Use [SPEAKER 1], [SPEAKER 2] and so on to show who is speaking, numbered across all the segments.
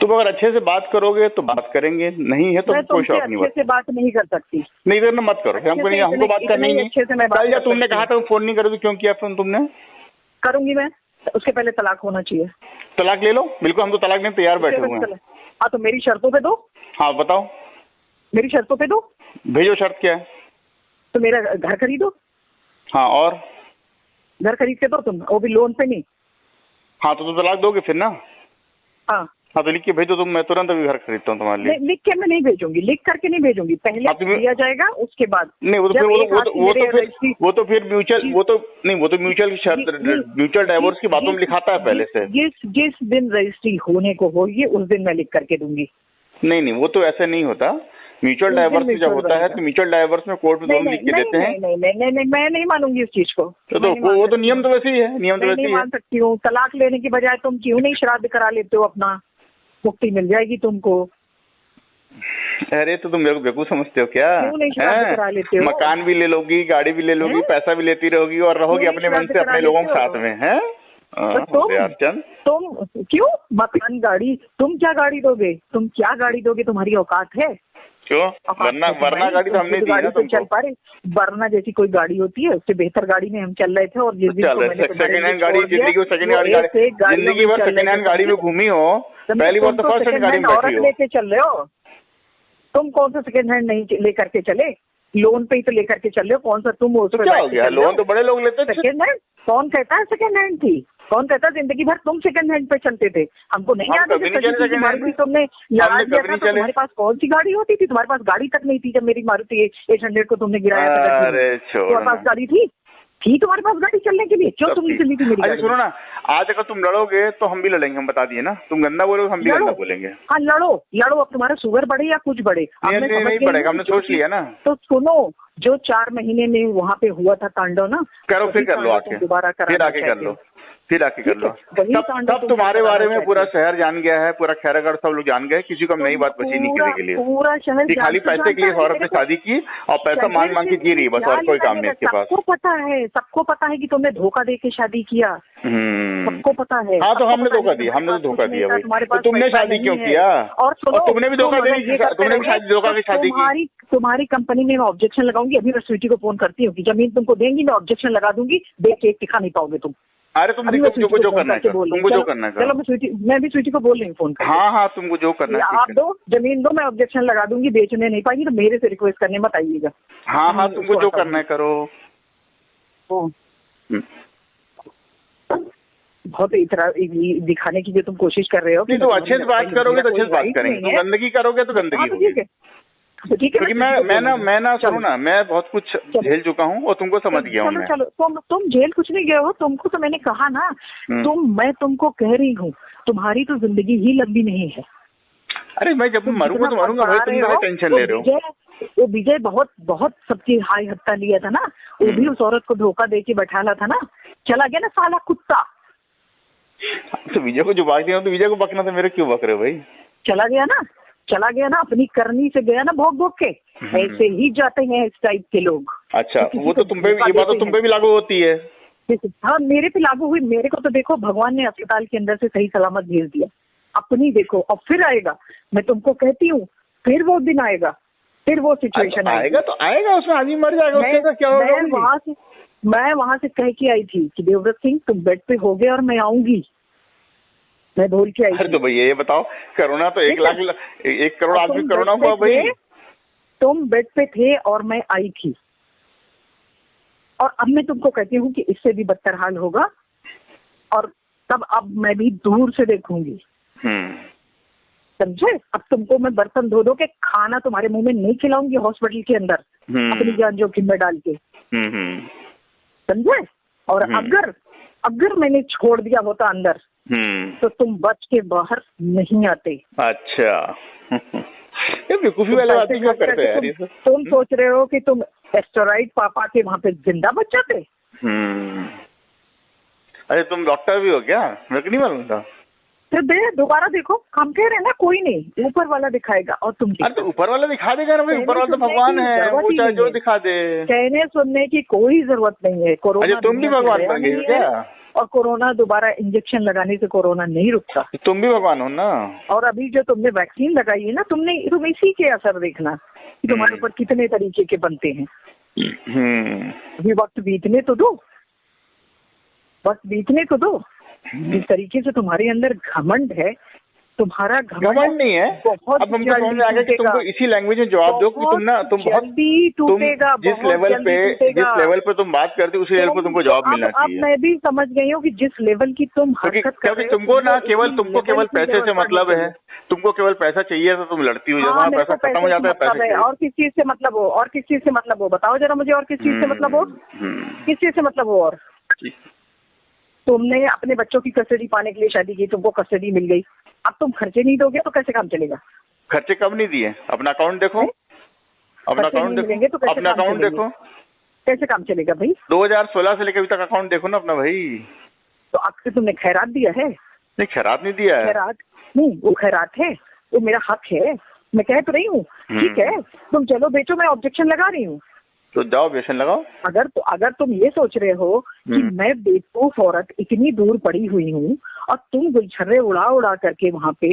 [SPEAKER 1] तुम अगर अच्छे से बात करोगे तो बात करेंगे, नहीं है तो कोई शौक नहीं।
[SPEAKER 2] अच्छे से बात नहीं कर सकती।
[SPEAKER 1] नहीं करना मत करो, हमको बात करनी नहीं।
[SPEAKER 2] अच्छे से मैं बात
[SPEAKER 1] कल तुमने कहा था फोन नहीं करोगे, क्यों किया फोन तुमने?
[SPEAKER 2] करूंगी मैं, उसके पहले तलाक होना चाहिए।
[SPEAKER 1] तलाक ले लो, बिल्कुल हम तो तलाक में तैयार बैठे हुए हैं।
[SPEAKER 2] हाँ तो मेरी शर्तों पे दो।
[SPEAKER 1] हाँ बताओ,
[SPEAKER 2] मेरी शर्तों पे दो।
[SPEAKER 1] भेजो, शर्त क्या है?
[SPEAKER 2] तो मेरा घर खरीदो।
[SPEAKER 1] हाँ और
[SPEAKER 2] घर खरीद के दो तुम, वो भी लोन पे नहीं।
[SPEAKER 1] हाँ तो तुम तलाक दोगे फिर ना?
[SPEAKER 2] हाँ
[SPEAKER 1] हाँ तो लिख के भेजो तुम, मैं तुरंत अभी घर खरीदता हूँ तुम्हारे लिए।
[SPEAKER 2] लिख के मैं नहीं भेजूंगी, लिख करके नहीं भेजूंगी, पहले दिया जाएगा उसके बाद।
[SPEAKER 1] नहीं वो तो फिर वो तो फिर म्यूचुअल, वो तो नहीं, वो तो म्यूचुअल की शर्त, म्यूचुअल डाइवोर्स की बातों में लिखाता है पहले से।
[SPEAKER 2] जिस दिन रजिस्ट्री होने को होगी उस दिन मैं लिख करके दूंगी।
[SPEAKER 1] नहीं वो तो ऐसा नहीं होता। म्यूचुअल डाइवोर्स जब होता है तो म्यूचुअल डाइवोर्स में कोर्ट में दोनों लिख के देते हैं।
[SPEAKER 2] नहीं मैं नहीं मानूंगी इस चीज को।
[SPEAKER 1] तो वो तो नियम तो वैसे ही है, नियम तो वैसे ही है।
[SPEAKER 2] मान सकती हूँ, तलाक लेने की बजाय तुम क्यों नहीं श्राद्ध करा लेते हो अपना, मुक्ति मिल जाएगी तुमको।
[SPEAKER 1] अरे तो तुम मेरे को बेवकूफ समझते हो क्या?
[SPEAKER 2] क्यों नहीं श्राद्ध करा लेते हो?
[SPEAKER 1] मकान भी ले लोगी, गाड़ी भी ले लोगी, पैसा भी लेती रहोगी और रहोगी अपने मन से अपने लोगों के साथ में, है?
[SPEAKER 2] तुम क्यों मकान गाड़ी, तुम क्या गाड़ी दोगे? तुम क्या गाड़ी दोगे? तुम्हारी औकात है?
[SPEAKER 1] क्यों? वरना गाड़ी तो हमने दी है ना तुमको।
[SPEAKER 2] चल पा रहे, वरना जैसी कोई गाड़ी होती है उससे बेहतर गाड़ी में हम चल रहे थे। और जिस दिन
[SPEAKER 1] सेकंड हैंड गाड़ी, जिंदगी में सेकंड हैंड गाड़ी, जिंदगी भर सेकंड हैंड गाड़ी में घूमी हो, पहली बार तो फर्स्ट हैंड गाड़ी में बैठी हो।
[SPEAKER 2] लेके चल रहे हो तुम, कौन सा सेकंड हैंड नहीं लेकर के चले? लोन पे ही तो लेकर के चल रहे हो, कौन सा तुम उसमें
[SPEAKER 1] क्या हो गया? लोन तो बड़े लोग लेते थे।
[SPEAKER 2] सेकंड हैंड कौन कहता है सेकंड हैंड थी? कौन कहता है? जिंदगी भर तुम सेकंड हैंड पे चलते थे, हमको नहीं याद है तुमने याद किया था? तुम्हारे पास कौन सी गाड़ी होती थी? तुम्हारे पास गाड़ी तक नहीं थी जब मेरी मारुति 800 को तुमने गिराया था। तुम्हारे पास गाड़ी थी तुम्हारे पास गाड़ी चलने के लिए? क्यों तुम चली थी मेरी?
[SPEAKER 1] सुनो ना, आज अगर तुम लड़ोगे तो हम भी लड़ेंगे, हम बता दिए ना। तुम गंदा बोलोगे हम भी गंदा बोलेंगे।
[SPEAKER 2] हाँ लड़ो अब तुम्हारा शुगर बढ़े या कुछ बढ़े,
[SPEAKER 1] नहीं बढ़ेगा, हमने सोच लिया ना।
[SPEAKER 2] तो सुनो, जो 4 महीने में वहाँ पे हुआ था तांडव ना,
[SPEAKER 1] करो फिर कर लो आके, दोबारा फिर आके कर लो, फिर आके कर लो। तब तुम्हारे बारे में पूरा शहर जान गया है, पूरा खैरागढ़ सब लोग जान गए, किसी को नई बात बची नहीं किसी के लिए।
[SPEAKER 2] पूरा शहर
[SPEAKER 1] खाली पैसे के लिए औरत ने शादी की और पैसा मांग मांग के जी रही है बस, और कोई काम नहीं इसके पास।
[SPEAKER 2] सबको पता है कि तुमने धोखा दे के शादी किया, सबको पता है।
[SPEAKER 1] हाँ तो हमने धोखा दिया, हमने तो धोखा दिया भाई। तो तुमने शादी क्यों किया? और तुमने भी धोखा दे, तुमने भी धोखा की शादी की।
[SPEAKER 2] तुम्हारी कंपनी में मैं ऑब्जेक्शन लगाऊंगी, अभी मैं स्वीटी को फोन करती हूँ कि जमीन तुमको देंगी, मैं ऑब्जेक्शन लगा दूंगी, देख के दिखा नहीं पाओगे तुम।
[SPEAKER 1] अरे तुम जो करना है तुमको जो करना है।
[SPEAKER 2] चलो मैं भी स्वीटी को बोल रही हूँ फोन कर।
[SPEAKER 1] हाँ तुमको जो करना है
[SPEAKER 2] आप दो, जमीन दो, मैं ऑब्जेक्शन लगा दूंगी, बेचने नहीं पाएंगी तो मेरे से रिक्वेस्ट करने मत आइएगा।
[SPEAKER 1] हाँ तुमको जो करना है करो।
[SPEAKER 2] बहुत इतना दिखाने की जो तुम कोशिश कर रहे हो।
[SPEAKER 1] नहीं तो अच्छे से बात करोगे तो अच्छे से बात करेंगे, तो गंदगी करोगे तो गंदगी होगी। क्योंकि मैं ना सुनो ना, मैं बहुत कुछ झेल चुका हूँ और तुमको समझ गया हूँ।
[SPEAKER 2] चलो तुम झेल कुछ नहीं गए हो, तुमको तो मैंने कहा ना, मैं तुमको कह रही हूँ तुम्हारी तो जिंदगी ही लंबी नहीं है।
[SPEAKER 1] अरे मैं जब मरूंगा तो मरूंगा भाई, तुम क्या टेंशन ले रहे हो?
[SPEAKER 2] वो विजय बहुत सबकी हाई हत्ता लिया था ना, वो भी उस औरत को धोखा दे के बैठाला था ना, चला गया ना साला कुत्ता।
[SPEAKER 1] तो विजय को जो बात दिया तो विजय को बकना था, मेरे क्यों बक रहे हो भाई?
[SPEAKER 2] चला गया ना, अपनी करनी से गया ना भोग भोग के। ऐसे ही जाते हैं इस टाइप के लोग।
[SPEAKER 1] अच्छा वो तो तुम पे, ये बात तो तुम पे भी लागू होती है।
[SPEAKER 2] हाँ मेरे पे लागू हुई। मेरे को तो देखो भगवान ने अस्पताल के अंदर से सही सलामत भेज दिया, अपनी देखो। अब फिर आएगा, मैं तुमको कहती हूँ, फिर वो दिन आएगा, फिर वो सिचुएशन
[SPEAKER 1] आएगा तो आएगा, उसमें आदमी मर जाएगा, क्या होगा?
[SPEAKER 2] मैं वहां से कह के आई थी कि देवव्रत सिंह तुम बेड पे हो गए और मैं आऊंगी, मैं बोल के आई।
[SPEAKER 1] अरे तो भैया ये बताओ, कोरोना तो 1 करोड़ आदमी कोरोना हुआ भाई।
[SPEAKER 2] तुम बेड पे थे और मैं आई थी, और अब मैं तुमको कहती हूँ कि इससे भी बदतर हाल होगा, और तब अब मैं भी दूर से देखूंगी, समझे? अब तुमको मैं बर्तन धो के खाना तुम्हारे मुंह में नहीं खिलाऊंगी हॉस्पिटल के अंदर, अपनी जान जोखिम में डाल के, समझे? और अगर मैंने छोड़ दिया होता अंदर तो तुम बच के बाहर नहीं आते।
[SPEAKER 1] अच्छा ये बेवकूफी वाली बातें क्यों करते हैं यार?
[SPEAKER 2] तुम सोच रहे हो कि तुम एस्टेरॉइड पापा के वहां पे जिंदा बच जाते?
[SPEAKER 1] अरे तुम डॉक्टर भी हो क्या? मेरे को नहीं मालूम था।
[SPEAKER 2] तो दोबारा देखो, हम कह रहे हैं ना, कोई नहीं, ऊपर वाला दिखाएगा और तुम।
[SPEAKER 1] अरे तो ऊपर वाला दिखा देगा ना भाई, ऊपर वाला तो भगवान है, वो चाहे जो दिखा दे।
[SPEAKER 2] कहने सुनने की कोई जरूरत नहीं है। कोरोना
[SPEAKER 1] तुम भी भगवान बन गई हो क्या?
[SPEAKER 2] और कोरोना दोबारा इंजेक्शन लगाने से कोरोना नहीं रुकता।
[SPEAKER 1] तुम भी भगवान हो ना। और
[SPEAKER 2] अभी जो तुमने वैक्सीन लगाई है ना, तुम इसी के असर देखना कि तुम्हारे ऊपर कितने तरीके के बनते हैं। अभी वक्त बीतने तो दो, वक्त बीतने तो दो। जिस तरीके से तुम्हारे अंदर घमंड है, तुम्हारा
[SPEAKER 1] घमंड नहीं है।
[SPEAKER 2] बहुत
[SPEAKER 1] अब हमको समझ में आ गया कि तुमको इसी लैंग्वेज में जवाब दो कि जिस लेवल पे तुम बात करते हो उसी लेवल पे तुमको जवाब मिलना चाहिए।
[SPEAKER 2] अब मैं भी समझ गई हूँ कि जिस लेवल की तुम हरकत कर रहे हो,
[SPEAKER 1] तुमको केवल पैसे से मतलब है, तुमको केवल पैसा चाहिए तो तुम लड़ती हो। जब पैसा खत्म हो जाता है पैसे,
[SPEAKER 2] और किस चीज से मतलब हो, और किस चीज से मतलब हो, बताओ जरा मुझे, और किस चीज से मतलब हो, किस चीज से मतलब हो। और तुमने अपने बच्चों की कस्टडी पाने के लिए शादी की, तुमको कस्टडी मिल गई, अब तुम खर्चे नहीं दोगे तो कैसे काम चलेगा।
[SPEAKER 1] खर्चे कब नहीं दिए, अपना अकाउंट देखो, अपना अकाउंट देखो, अपना अकाउंट देखो,
[SPEAKER 2] कैसे काम चलेगा भाई।
[SPEAKER 1] 2016 से लेकर अभी तक अकाउंट देखो ना अपना भाई।
[SPEAKER 2] तो अब से तुमने खैरात दिया है?
[SPEAKER 1] नहीं, खैरात नहीं दिया है।
[SPEAKER 2] खैरात नहीं, वो खैरात है, वो मेरा हक है, मैं कह तो रही हूँ। ठीक है, तुम चलो बेचो, मैं ऑब्जेक्शन लगा रही हूँ।
[SPEAKER 1] तो जाओ ऑब्जेक्शन लगाओ।
[SPEAKER 2] अगर तुम ये सोच रहे हो कि मैं बेवकूफ औरत इतनी दूर पड़ी हुई हूँ और तुम गुलछर्रे उड़ा करके वहाँ पे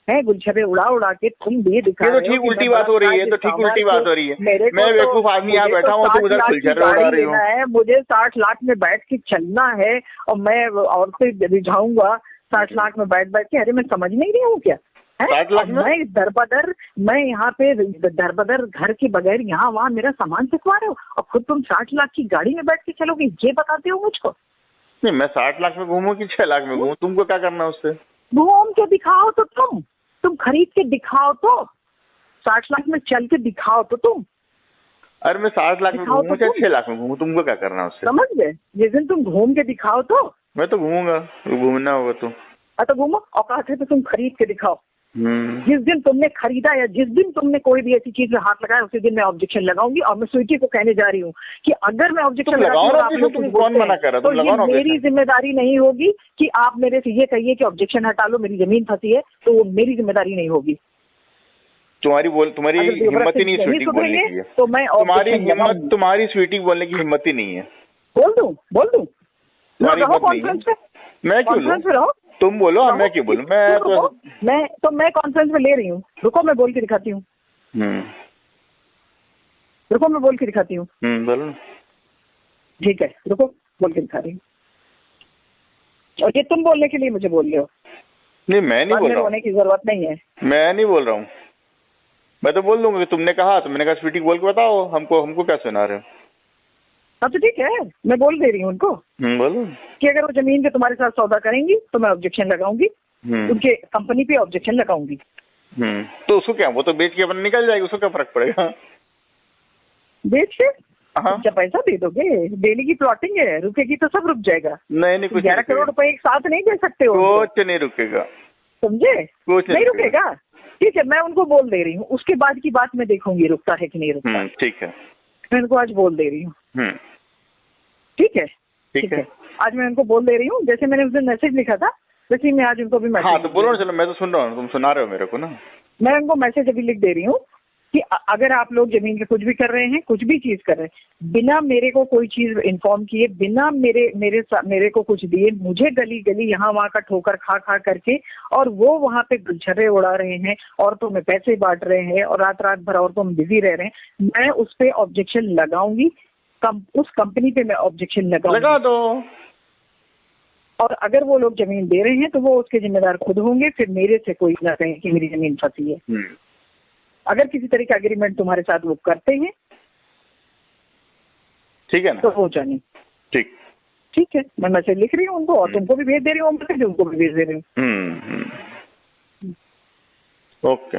[SPEAKER 2] है, गुलछर्रे उड़ा के तुम ये दिखा रहे हो।
[SPEAKER 1] ठीक उल्टी बात हो रही है, तो ठीक उल्टी बात हो रही है। मैं बेवकूफ आदमी यहाँ बैठा हूँ, तुम उधर गुलछर्रे उड़ा रही हो।
[SPEAKER 2] मुझे 60 लाख में बैठ के चलना है और मैं औरतें रिझाऊंगा 60 लाख में बैठ के। अरे मैं समझ नहीं रही हूँ क्या?
[SPEAKER 1] 60 लाख में
[SPEAKER 2] मैं यहाँ पे दरबदर घर के बगैर यहाँ वहाँ मेरा सामान सिखवा रहे हो और खुद तुम 60 लाख की गाड़ी में बैठ के चलोगे, ये बताते हो मुझको।
[SPEAKER 1] नहीं, मैं 60 लाख में घूमूं कि 6 लाख में घूमूं, तुमको क्या करना है उससे?
[SPEAKER 2] घूम के दिखाओ तो तुम खरीद के दिखाओ तो, 60 लाख में चल के दिखाओ तो तुम।
[SPEAKER 1] अरे मैं 60 लाख में घूमूं या 6 लाख में घूमूं, तुमको क्या करना है उससे?
[SPEAKER 2] समझ गए? जिस दिन तुम घूम के दिखाओ तो।
[SPEAKER 1] मैं तो घूमूंगा, घूमना होगा तो
[SPEAKER 2] घूमो, औकात है तो तुम खरीद के दिखाओ। जिस दिन तुमने खरीदा या जिस दिन तुमने कोई भी ऐसी चीज में हाथ लगाया, उसी दिन मैं ऑब्जेक्शन लगाऊंगी। और मैं स्वीटी को कहने जा रही हूँ कि अगर मैं ऑब्जेक्शन लगाऊंगा तो ये मेरी जिम्मेदारी नहीं होगी कि आप मेरे से ये कहिए कि ऑब्जेक्शन हटा लो, मेरी जमीन फंसी है, तो वो मेरी जिम्मेदारी नहीं होगी।
[SPEAKER 1] तुम्हारी हिम्मत ही नहीं स्वीटी बोलने की है, तो मैं तुम्हारी स्वीटी बोलने की हिम्मत ही नहीं है।
[SPEAKER 2] बोल दूं कॉन्फ्रेंस पे? मैं कॉन्फ्रेंस पे रहो,
[SPEAKER 1] तुम बोलो, मैं क्यों बोलूं?
[SPEAKER 2] मैं कॉन्फ्रेंस में ले रही हूँ, रुको मैं बोल के दिखाती हूँ। रुको मैं बोल के दिखाती हूँ।
[SPEAKER 1] बोलो।
[SPEAKER 2] ठीक है, रुको बोल के दिखा रही हूँ। और ये तुम बोलने के लिए मुझे बोल रहे हो?
[SPEAKER 1] नहीं, मैं नहीं बोल रहा हूँ।
[SPEAKER 2] होने की जरूरत नहीं है।
[SPEAKER 1] मैं नहीं बोल रहा हूँ, मैं तो बोल दूंगा कि तुमने कहा, तो मैंने कहा स्वीटी बोल के बताओ, हमको क्या सुना रहे हो?
[SPEAKER 2] हाँ तो ठीक है, मैं बोल दे रही हूँ उनको।
[SPEAKER 1] बोलो
[SPEAKER 2] कि अगर वो जमीन के तुम्हारे साथ सौदा करेंगी तो मैं ऑब्जेक्शन लगाऊंगी, उनके कंपनी पे ऑब्जेक्शन लगाऊंगी।
[SPEAKER 1] तो उसको क्या, वो तो बेच के अपन निकल जाएगी, उसको क्या फर्क पड़ेगा?
[SPEAKER 2] बेच के क्या पैसा दे दोगे? डेली की प्लॉटिंग है, रुकेगी तो सब रुक जाएगा।
[SPEAKER 1] नहीं, कुछ
[SPEAKER 2] 11 करोड़ रुपए एक साथ नहीं दे सकते हो।
[SPEAKER 1] कुछ नहीं रुकेगा,
[SPEAKER 2] समझे? कुछ नहीं रुकेगा। ठीक है, मैं उनको बोल दे रही हूँ, उसके बाद की बात मैं देखूंगी रुकता है कि नहीं रुकता।
[SPEAKER 1] ठीक है,
[SPEAKER 2] मैं उनको आज बोल दे रही हूँ। ठीक है, आज मैं उनको बोल दे रही हूँ। जैसे मैंने उस दिन मैसेज लिखा था वैसे मैं आज उनको भी मैसेज।
[SPEAKER 1] हाँ तो बोलो ना, चलो मैं तो सुन रहा हूँ, तुम सुना रहे हो मेरे को ना।
[SPEAKER 2] मैं उनको मैसेज अभी लिख दे रही हूँ कि अगर आप लोग जमीन के कुछ भी कर रहे हैं, कुछ भी चीज कर रहे हैं, बिना मेरे को कोई चीज इन्फॉर्म किए, बिना मेरे को कुछ दिए, मुझे गली यहाँ वहाँ का ठोकर खा करके, और वो वहाँ पे गुलछर्रे उड़ा रहे हैं, औरतों में पैसे बांट रहे हैं और रात भर औरतों में बिजी रह रहे हैं, मैं उस पर ऑब्जेक्शन लगाऊंगी। उस कंपनी पे मैं ऑब्जेक्शन लगा
[SPEAKER 1] दो।
[SPEAKER 2] और अगर वो लोग जमीन दे रहे हैं तो वो उसके जिम्मेदार खुद होंगे, फिर मेरे से कोई ना कहे कि मेरी जमीन फंसी है। अगर किसी तरह का एग्रीमेंट तुम्हारे साथ वो करते हैं, ठीक है ना, तो हो जाने। ठीक है, मैं मैसेज लिख रही हूँ उनको और तुमको भी भेज दे रही हूँ, मैसेज उनको भी भेज दे रही हूँ।
[SPEAKER 1] ओके।